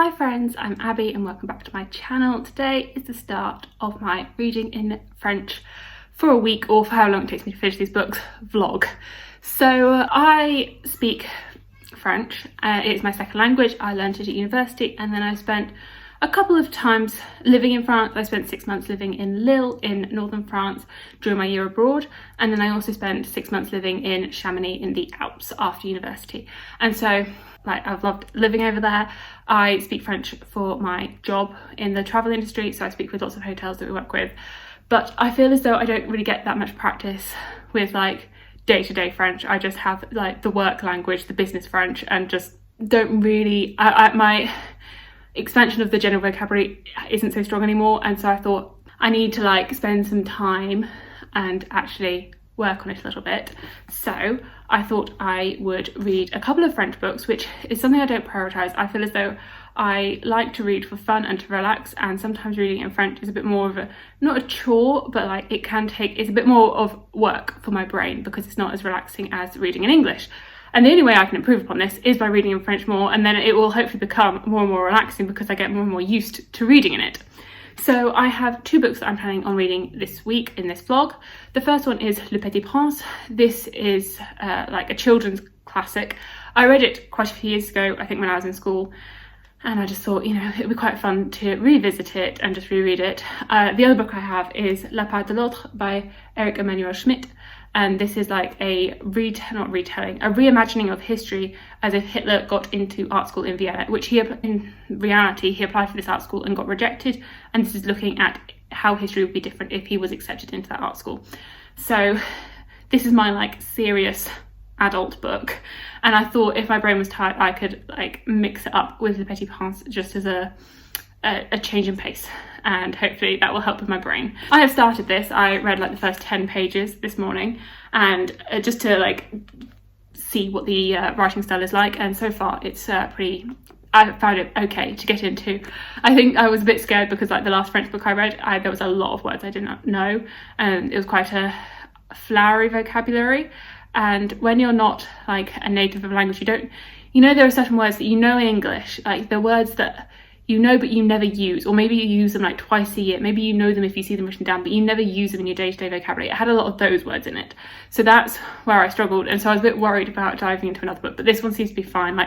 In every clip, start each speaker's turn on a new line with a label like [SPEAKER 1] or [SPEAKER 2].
[SPEAKER 1] Hi friends, I'm Abby and welcome back to my channel. Today is the start of my reading in French for a week, or for how long it takes me to finish these books, vlog. So I speak French, it's my second language. I learned it at university, and then I spent a couple of times living in France. I spent 6 months living in Lille in northern France during my year abroad, and then I also spent 6 months living in Chamonix in the Alps after university. And so I've loved living over there. I speak French for my job in the travel industry, so I speak with lots of hotels that we work with, but I feel as though I don't really get that much practice with day-to-day French. I just have the work language, the business French, and just don't really, my expansion of the general vocabulary isn't so strong anymore. And so I thought I need to spend some time and actually work on it a little bit. So I thought I would read a couple of French books, which is something I don't prioritise. I feel as though I like to read for fun and to relax, and sometimes reading in French is a bit more of not a chore, but it's a bit more of work for my brain because it's not as relaxing as reading in English. And the only way I can improve upon this is by reading in French more, and then it will hopefully become more and more relaxing because I get more and more used to reading in it. So I have two books that I'm planning on reading this week in this vlog. The first one is Le Petit Prince. This is a children's classic. I read it quite a few years ago, I think when I was in school, and I just thought, it would be quite fun to revisit it and just reread it. The other book I have is La Part de l'Autre by Eric Emmanuel Schmidt. And this is a reimagining of history as if Hitler got into art school in Vienna, which in reality he applied for this art school and got rejected. And this is looking at how history would be different if he was accepted into that art school. So this is my serious adult book, and I thought if my brain was tired I could mix it up with Le Petit Prince just as a change in pace, and hopefully that will help with my brain. I have started this. I read the first 10 pages this morning, and just to see what the writing style is like, and so far it's I found it okay to get into. I think I was a bit scared because the last French book I read, there was a lot of words I did not know, and it was quite a flowery vocabulary. And when you're not a native of a language, you don't, there are certain words that in English, the words that but you never use, or maybe you use them twice a year. Maybe you know them if you see them written down, but you never use them in your day-to-day vocabulary. It had a lot of those words in it. So that's where I struggled. And so I was a bit worried about diving into another book, but this one seems to be fine.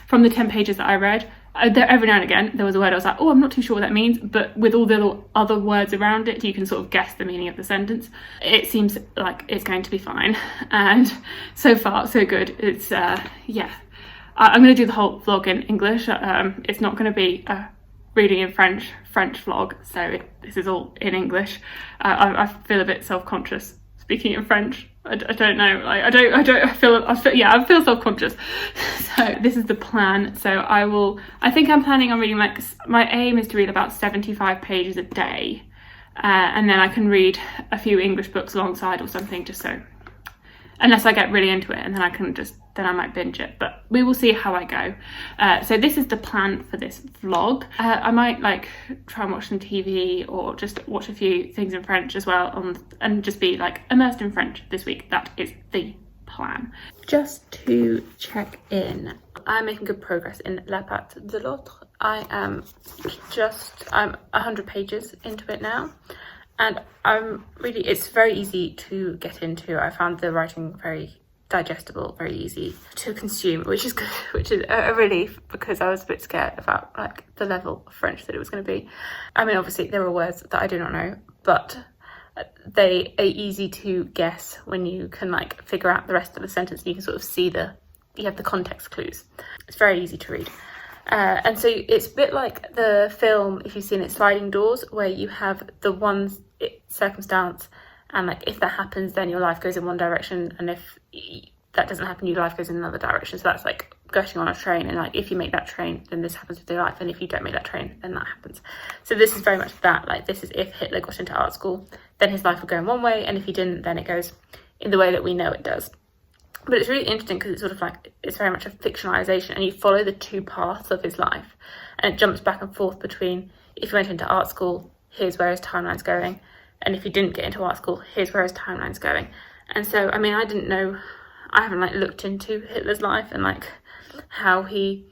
[SPEAKER 1] From the 10 pages that I read, every now and again, there was a word I was oh, I'm not too sure what that means. But with all the other words around it, you can sort of guess the meaning of the sentence. It seems like it's going to be fine. And so far, so good. It's, yeah. I'm going to do the whole vlog in English. It's not going to be a reading in French vlog, so this is all in English. I feel a bit self-conscious speaking in French. I don't know. I feel self-conscious. So this is the plan. So I think I'm planning on reading my aim is to read about 75 pages a day, and then I can read a few English books alongside or something, just so. Unless I get really into it, and then I might binge it, but we will see how I go. So this is the plan for this vlog. I might try and watch some TV or just watch a few things in French as well, and just be immersed in French this week. That is the plan. Just to check in, I'm making good progress in La Part de l'Autre. I'm 100 pages into it now. And it's very easy to get into. I found the writing very digestible, very easy to consume, which is good, which is a relief, because I was a bit scared about the level of French that it was going to be. I mean, obviously there were words that I do not know, but they are easy to guess when you can figure out the rest of the sentence, and you can sort of see you have the context clues. It's very easy to read. And so it's a bit like the film, if you've seen it, Sliding Doors, where you have the one circumstance, and if that happens, then your life goes in one direction, and if that doesn't happen, your life goes in another direction. So that's getting on a train, and if you make that train, then this happens with your life, and if you don't make that train, then that happens. So this is very much that. This is if Hitler got into art school, then his life would go in one way, and if he didn't, then it goes in the way that we know it does. But it's really interesting because it's sort of it's very much a fictionalization, and you follow the two paths of his life, and it jumps back and forth between if he went into art school, here's where his timeline's going, and if he didn't get into art school, here's where his timeline's going. And so, I mean, I didn't know, I haven't looked into Hitler's life and how he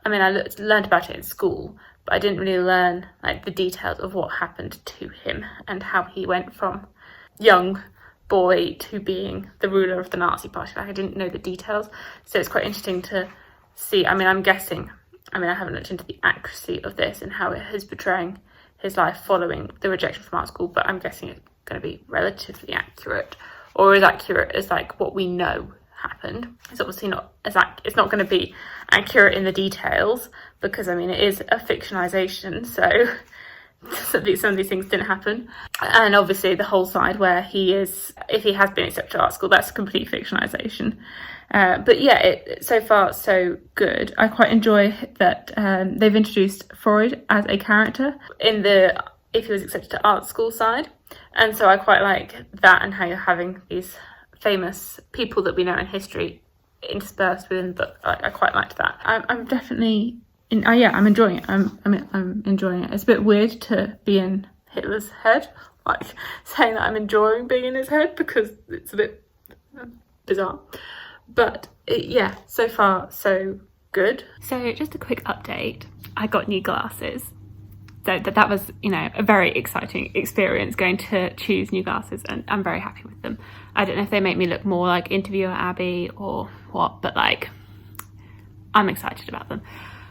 [SPEAKER 1] I mean, I learned about it in school, but I didn't really learn like the details of what happened to him and how he went from young boy to being the ruler of the Nazi party. Like, I didn't know the details, so it's quite interesting to see. I mean, I'm guessing, I haven't looked into the accuracy of this and how it is portraying his life following the rejection from art school, but I'm guessing it's going to be relatively accurate, or as accurate as like what we know happened. It's obviously not as it's not going to be accurate in the details, because I mean, it is a fictionalization, so some of these things didn't happen. And obviously the whole side where he is, if he has been accepted to art school, that's a complete fictionalization. But yeah, so far so good. I quite enjoy that they've introduced Freud as a character in the if he was accepted to art school side, and so I quite like that, and how you're having these famous people that we know in history interspersed within the book. I quite liked that. I'm definitely I'm enjoying it. I'm enjoying it. It's a bit weird to be in Hitler's head, like saying that I'm enjoying being in his head, because it's a bit bizarre. But yeah, so far so good. So just a quick update. I got new glasses. So that was, a very exciting experience, going to choose new glasses, and I'm very happy with them. I don't know if they make me look more like Interviewer Abby or what, but like, I'm excited about them.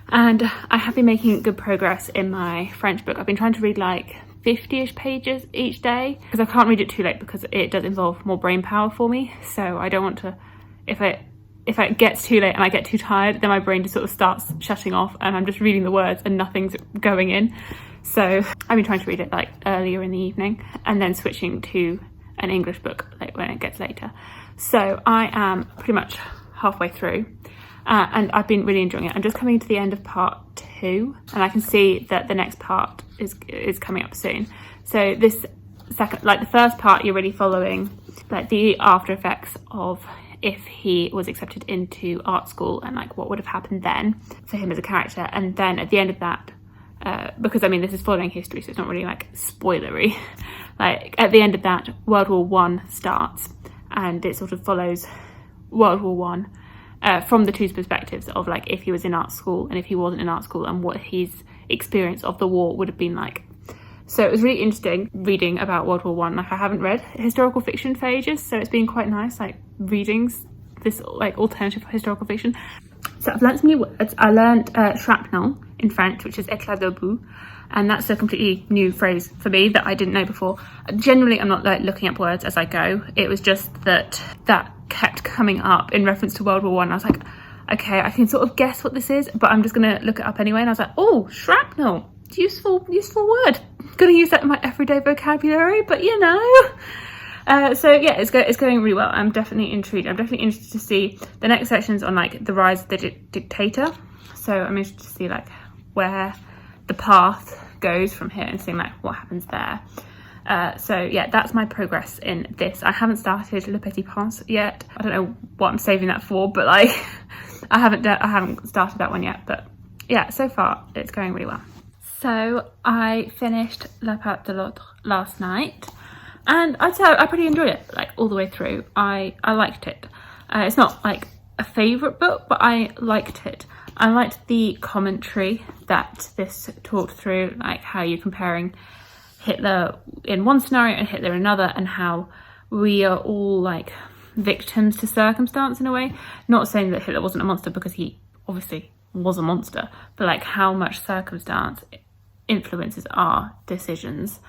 [SPEAKER 1] And I have been making good progress in my French book. I've been trying to read like 50-ish pages each day, because I can't read it too late because it does involve more brain power for me. So I don't want to, if it gets too late and I get too tired, then my brain just sort of starts shutting off and I'm just reading the words and nothing's going in. So I've been trying to read it like earlier in the evening and then switching to an English book like when it gets later. So I am pretty much halfway through. And I've been really enjoying it. I'm just coming to the end of part 2, and I can see that the next part is coming up soon. So this second, like the first part, you're really following like the after effects of if he was accepted into art school and like what would have happened then for him as a character. And then at the end of that, because I mean this is following history, so it's not really like spoilery. Like at the end of that, World War One starts, and it sort of follows World War One. From the two perspectives of like if he was in art school and if he wasn't in art school, and what his experience of the war would have been like. So it was really interesting reading about World War One. Like I haven't read historical fiction for ages, so it's been quite nice like reading this like alternative historical fiction. So I've learned some new words. I learned shrapnel in French, which is éclat d'obus, and that's a completely new phrase for me that I didn't know before. Generally I'm not like looking up words as I go. It was just that kept coming up in reference to World War One. I was like, okay, I can sort of guess what this is, but I'm just gonna look it up anyway. And I was like, oh, shrapnel, useful word. Gonna use that in my everyday vocabulary, but so yeah, it's going really well. I'm definitely intrigued. I'm definitely interested to see the next sections on like the rise of the dictator. So I'm interested to see like where the path goes from here and seeing like what happens there. So yeah, that's my progress in this. I haven't started Le Petit Prince yet. I don't know what I'm saving that for, but like I haven't started that one yet. But yeah, so far it's going really well. So I finished La Part de l'Autre last night, and I'd say I pretty enjoyed it, like all the way through. I liked it. It's not like a favourite book, but I liked it. I liked the commentary that this talked through, like how you're comparing Hitler in one scenario and Hitler in another, and how we are all like victims to circumstance in a way. Not saying that Hitler wasn't a monster, because he obviously was a monster, but like how much circumstance influences our decisions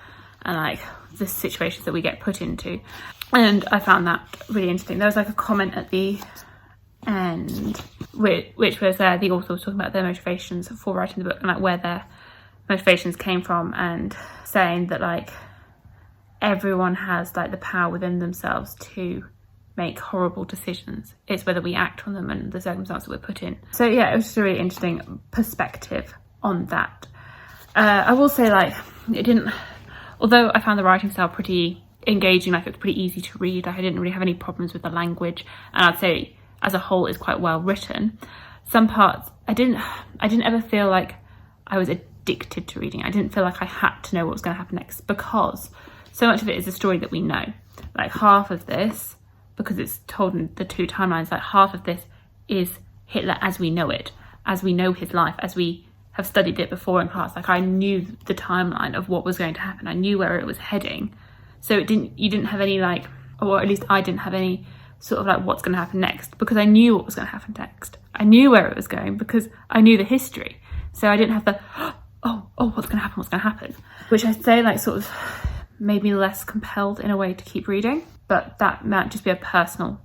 [SPEAKER 1] and like the situations that we get put into. And I found that really interesting. There was like a comment at the end which was the author was talking about their motivations for writing the book and like where their motivations came from, and saying that like everyone has like the power within themselves to make horrible decisions. It's whether we act on them and the circumstances we're put in. So yeah, it was just a really interesting perspective on that. I will say like it didn't, although I found the writing style pretty engaging, like it was pretty easy to read. I didn't really have any problems with the language, and I'd say as a whole it's quite well written. Some parts I didn't ever feel like I was addicted to reading. I didn't feel like I had to know what was going to happen next, because so much of it is a story that we know. Like half of this, because it's told in the two timelines, like half of this is Hitler as we know it,
[SPEAKER 2] as we know his life, as we have studied it before in class. Like I knew the timeline of what was going to happen. I knew where it was heading. So you didn't have any like, or at least I didn't have any sort of like what's going to happen next, because I knew what was going to happen next. I knew where it was going because I knew the history. So I didn't have the, oh, what's going to happen, which I'd say like sort of made me less compelled in a way to keep reading. But that might just be a personal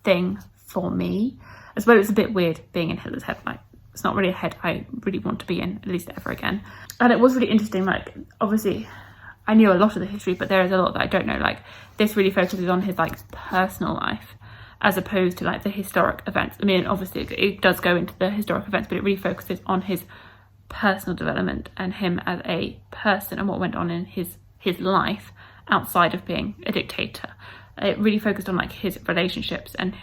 [SPEAKER 2] thing for me. As well, it was a bit weird being in Hitler's head. Like, it's not really a head I really want to be in, at least ever again. And it was really interesting. Like, obviously, I knew a lot of the history, but there is a lot that I don't know. Like, this really focuses on his like personal life as opposed to like the historic events. I mean, obviously it does go into the historic events, but it really focuses on his personal development and him as a person and what went on in his life outside of being a dictator. It really focused on like his relationships and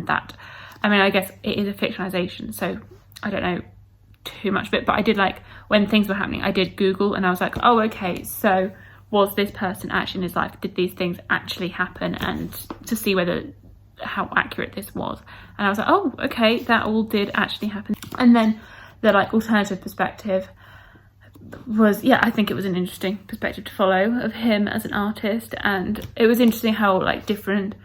[SPEAKER 2] that. I mean, I guess it is a fictionalization, so I don't know too much of it, but I did like, when things were happening, I did Google and I was like, oh, okay, so was this person actually in his life? Did these things actually happen? And to see how accurate this was. And I was like, oh, okay, that all did actually happen. And then the like alternative perspective was, yeah, I think it was an interesting perspective to follow of him as an artist. And it was interesting how like different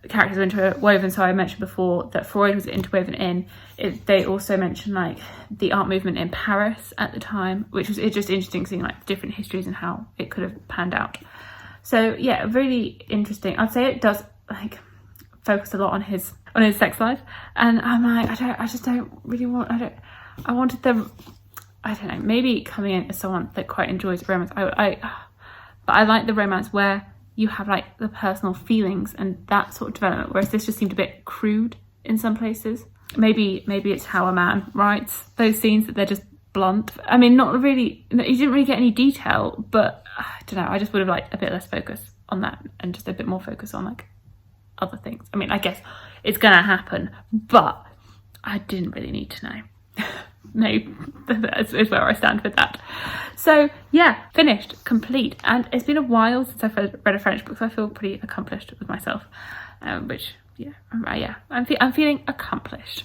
[SPEAKER 2] characters were interwoven. So I mentioned before that Freud was interwoven in it. They also mentioned like the art movement in Paris at the time, which was just interesting seeing like different histories and how it could have panned out. So yeah, really interesting. I'd say it does like focus a lot on his sex life, and I'm like, I wanted them, I don't know, maybe coming in as someone that quite enjoys romance, but I like the romance where you have like the personal feelings and that sort of development, whereas this just seemed a bit crude in some places. Maybe it's how a man writes those scenes, that they're just blunt. I mean, not really, you didn't really get any detail, but I don't know, I just would have liked a bit less focus on that and just a bit more focus on like other things. I mean, I guess it's gonna happen, but I didn't really need to know. Maybe that is where I stand with that. So yeah, finished, complete. And it's been a while since I've read a French book, so I feel pretty accomplished with myself, which I'm feeling accomplished,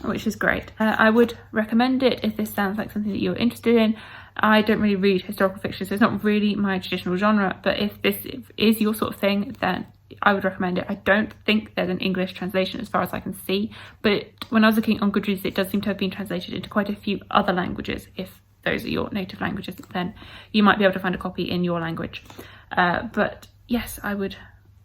[SPEAKER 2] which is great. I would recommend it if this sounds like something that you're interested in. I don't really read historical fiction, so it's not really my traditional genre, but if this is your sort of thing, then I would recommend it. I don't think there's an English translation as far as I can see, but when I was looking on Goodreads, it does seem to have been translated into quite a few other languages. If those are your native languages, then you might be able to find a copy in your language. But yes, I would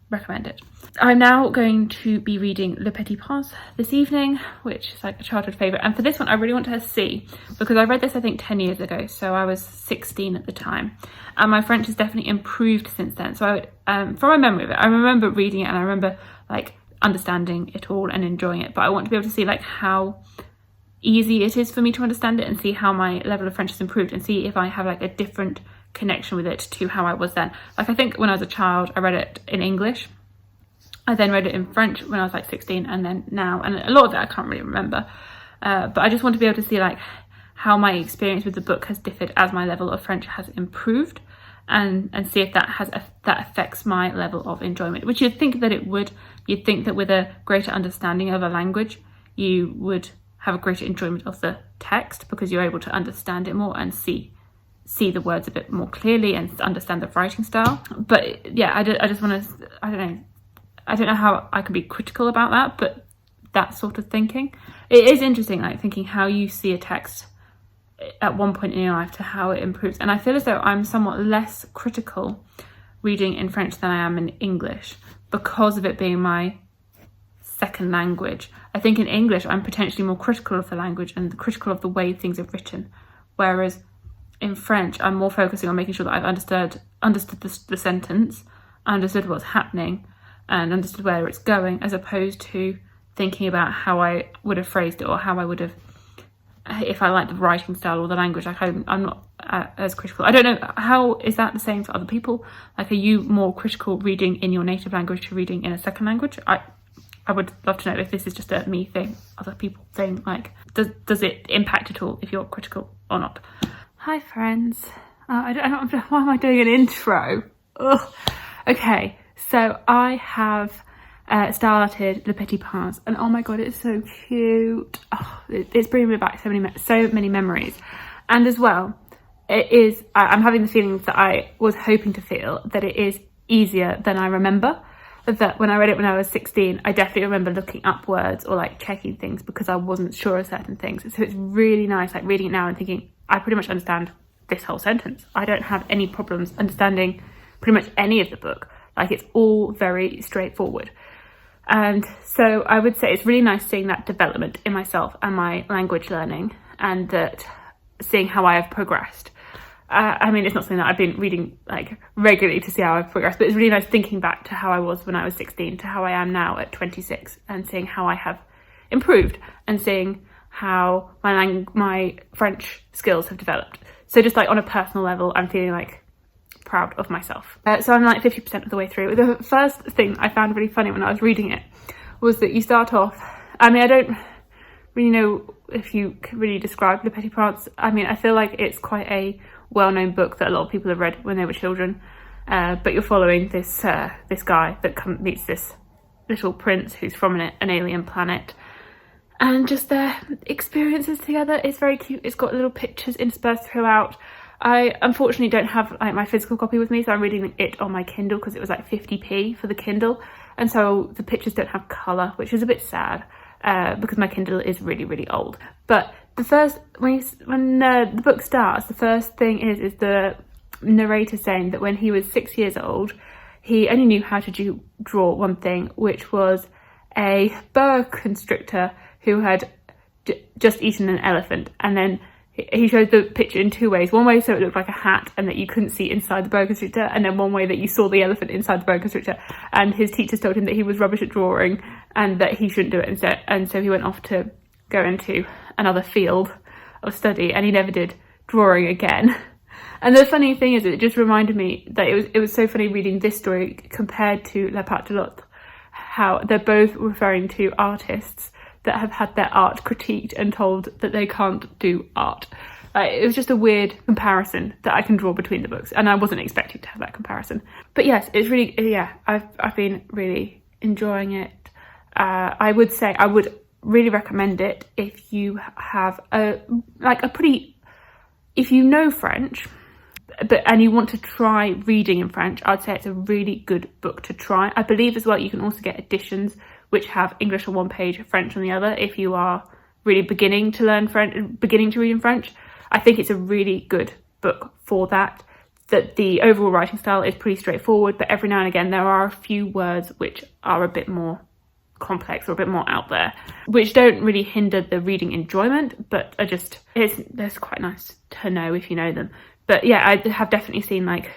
[SPEAKER 2] recommend it. I'm now going to be reading Le Petit Prince this evening, which is like a childhood favourite. And for this one, I really want to see, because I read this, I think, 10 years ago. So I was 16 at the time. And my French has definitely improved since then. So from my memory of it, I remember reading it and I remember like understanding it all and enjoying it. But I want to be able to see like how easy it is for me to understand it and see how my level of French has improved and see if I have like a different connection with it to how I was then. Like, I think when I was a child, I read it in English. I then read it in French when I was like 16, and then now, and a lot of it I can't really remember. But I just want to be able to see like how my experience with the book has differed as my level of French has improved, and see if that affects my level of enjoyment, which you'd think that it would. You'd think that with a greater understanding of a language, you would have a greater enjoyment of the text because you're able to understand it more and see the words a bit more clearly and understand the writing style. But yeah, I just want to, I don't know how I can be critical about that, but that sort of thinking, it is interesting, like thinking how you see a text at one point in your life to how it improves. And I feel as though I'm somewhat less critical reading in French than I am in English because of it being my second language. I think in English I'm potentially more critical of the language and critical of the way things are written, whereas in French I'm more focusing on making sure that I've understood the sentence, understood what's happening, and understood where it's going, as opposed to thinking about how I would have phrased it or how I would have, if I like the writing style or the language. Like I'm not as critical. I don't know, how is that the same for other people? Like, are you more critical reading in your native language to reading in a second language? I would love to know if this is just a me thing, other people thing. Like, does it impact at all if you're critical or not? Hi friends. I don't why am I doing an intro? Ugh. Okay, so I have started Le Petit Prince, and oh my god, it's so cute. It's bringing me back so many memories. And as well, I'm having the feelings that I was hoping to feel, that it is easier than I remember. That when I read it when I was 16, I definitely remember looking up words or like checking things because I wasn't sure of certain things. So it's really nice like reading it now and thinking, I pretty much understand this whole sentence. I don't have any problems understanding pretty much any of the book. Like, it's all very straightforward. And so I would say it's really nice seeing that development in myself and my language learning, and that seeing how I have progressed. I mean, it's not something that I've been reading like regularly to see how I've progressed, but it's really nice thinking back to how I was when I was 16 to how I am now at 26, and seeing how I have improved, and seeing how my French skills have developed. So just like on a personal level, I'm feeling like proud of myself. So I'm like 50% of the way through. The first thing I found really funny when I was reading it was that you start off, I mean, I don't really know if you could really describe Le Petit Prince. I mean, I feel like it's quite a well-known book that a lot of people have read when they were children, but you're following this guy that meets this little prince who's from an alien planet, and just their experiences together. It's very cute. It's got little pictures interspersed throughout. I unfortunately don't have like my physical copy with me, so I'm reading it on my Kindle because it was like 50p for the Kindle, and so the pictures don't have colour, which is a bit sad because my Kindle is really, really old. But the first, when the book starts, the first thing is the narrator saying that when he was 6 years old, he only knew how to draw one thing, which was a boa constrictor who had just eaten an elephant. And then he showed the picture in two ways. One way so it looked like a hat and that you couldn't see inside the boa constrictor, and then one way that you saw the elephant inside the boa constrictor. And his teachers told him that he was rubbish at drawing and that he shouldn't do it instead. And so he went off to go into another field of study, and he never did drawing again. And the funny thing is, it just reminded me that it was so funny reading this story compared to La Pâte de l'Autre, how they're both referring to artists that have had their art critiqued and told that they can't do art. It was just a weird comparison that I can draw between the books, and I wasn't expecting to have that comparison. But yes, it's really, yeah, I've been really enjoying it. I would say I would really recommend it if you have if you know French, and you want to try reading in French. I'd say it's a really good book to try. I believe as well you can also get editions which have English on one page, French on the other, if you are really beginning to learn French, beginning to read in French. I think it's a really good book for that. That the overall writing style is pretty straightforward, but every now and again there are a few words which are a bit more complex or a bit more out there, which don't really hinder the reading enjoyment, but are just, it's quite nice to know if you know them. But yeah, I have definitely seen like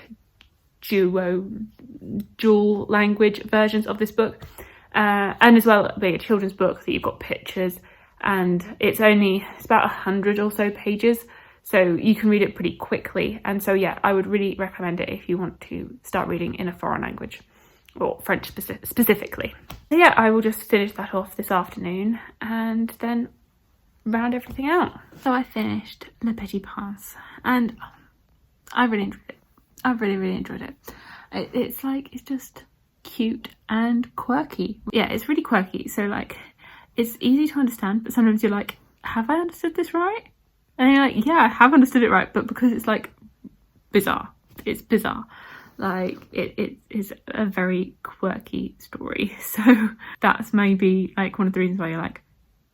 [SPEAKER 2] dual language versions of this book, and as well being a children's book that you've got pictures, and it's about 100 or so pages, so you can read it pretty quickly. And so yeah, I would really recommend it if you want to start reading in a foreign language, or French specifically. So yeah, I will just finish that off this afternoon and then round everything out. So I finished Le Petit Prince, and I really enjoyed it. I really, really enjoyed it. It's just cute and quirky. Yeah, it's really quirky. So like, it's easy to understand, but sometimes you're like, have I understood this right? And you're like, yeah, I have understood it right, but because it's like bizarre. It's bizarre. Like, it is a very quirky story. So that's maybe like one of the reasons why you're like,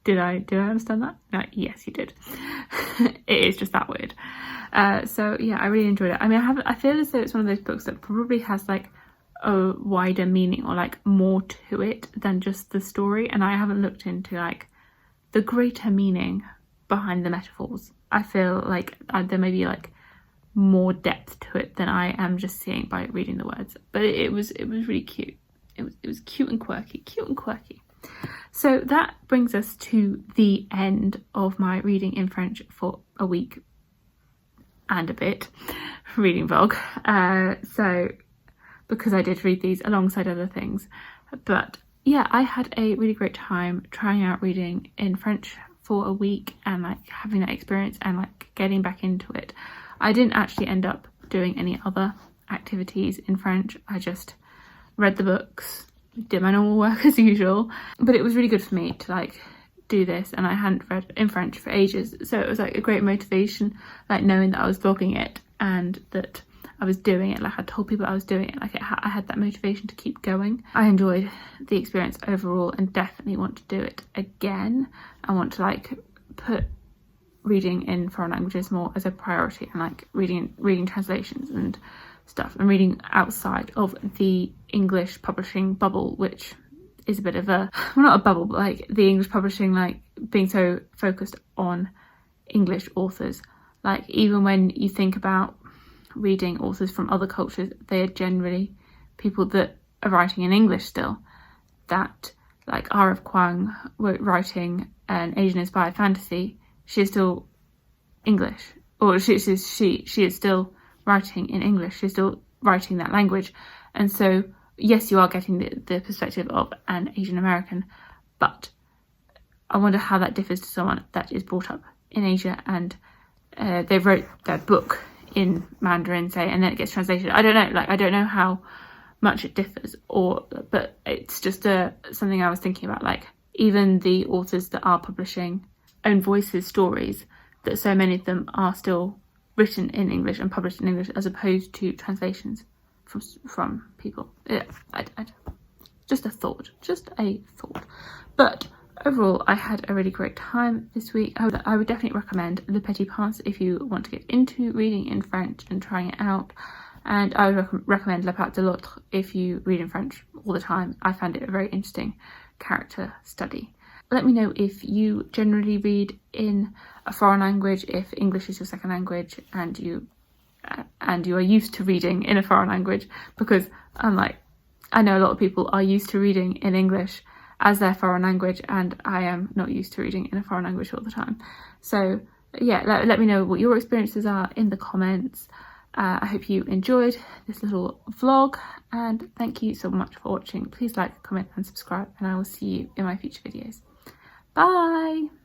[SPEAKER 2] did I understand that? Like, yes, you did. It is just that weird. So yeah, I really enjoyed it. I mean, I feel as though it's one of those books that probably has like a wider meaning, or like more to it than just the story. And I haven't looked into like the greater meaning behind the metaphors. I feel like there may be like more depth to it than I am just seeing by reading the words. But it was really cute. It was cute and quirky. So that brings us to the end of my reading in French for a week and a bit reading vlog. So because I did read these alongside other things. But yeah, I had a really great time trying out reading in French for a week and like having that experience and like getting back into it. I didn't actually end up doing any other activities in French. I just read the books did my normal work as usual. But it was really good for me to like do this, and I hadn't read in French for ages, so it was like a great motivation, like knowing that I was vlogging it and that I was doing it, like I told people I was doing it, like I had that motivation to keep going. I enjoyed the experience overall and definitely want to do it again. I want to like put reading in foreign languages more as a priority, and like reading translations and stuff, and reading outside of the English publishing bubble, which is a bit of a, well, not a bubble, but like the English publishing, like being so focused on English authors. Like even when you think about reading authors from other cultures, they are generally people that are writing in English still. That like R.F. Kuang writing an Asian inspired fantasy, she is still English, or she is still writing in English, she's still writing that language. And so yes, you are getting the perspective of an Asian American, but I wonder how that differs to someone that is brought up in Asia and they wrote their book in Mandarin, say, and then it gets translated. I don't know, like I don't know how much it differs, but it's just something I was thinking about, like even the authors that are publishing own voices stories, that so many of them are still written in English and published in English as opposed to translations from people. Yeah, I just a thought. But overall, I had a really great time this week. I would definitely recommend Le Petit Prince if you want to get into reading in French and trying it out. And I would recommend La Part de l'Autre if you read in French all the time. I found it a very interesting character study. Let me know if you generally read in a foreign language, if English is your second language, and you are used to reading in a foreign language, because I know a lot of people are used to reading in English as their foreign language, and I am not used to reading in a foreign language all the time. So yeah, let me know what your experiences are in the comments. I hope you enjoyed this little vlog, and thank you so much for watching. Please like, comment and subscribe, and I will see you in my future videos. Bye!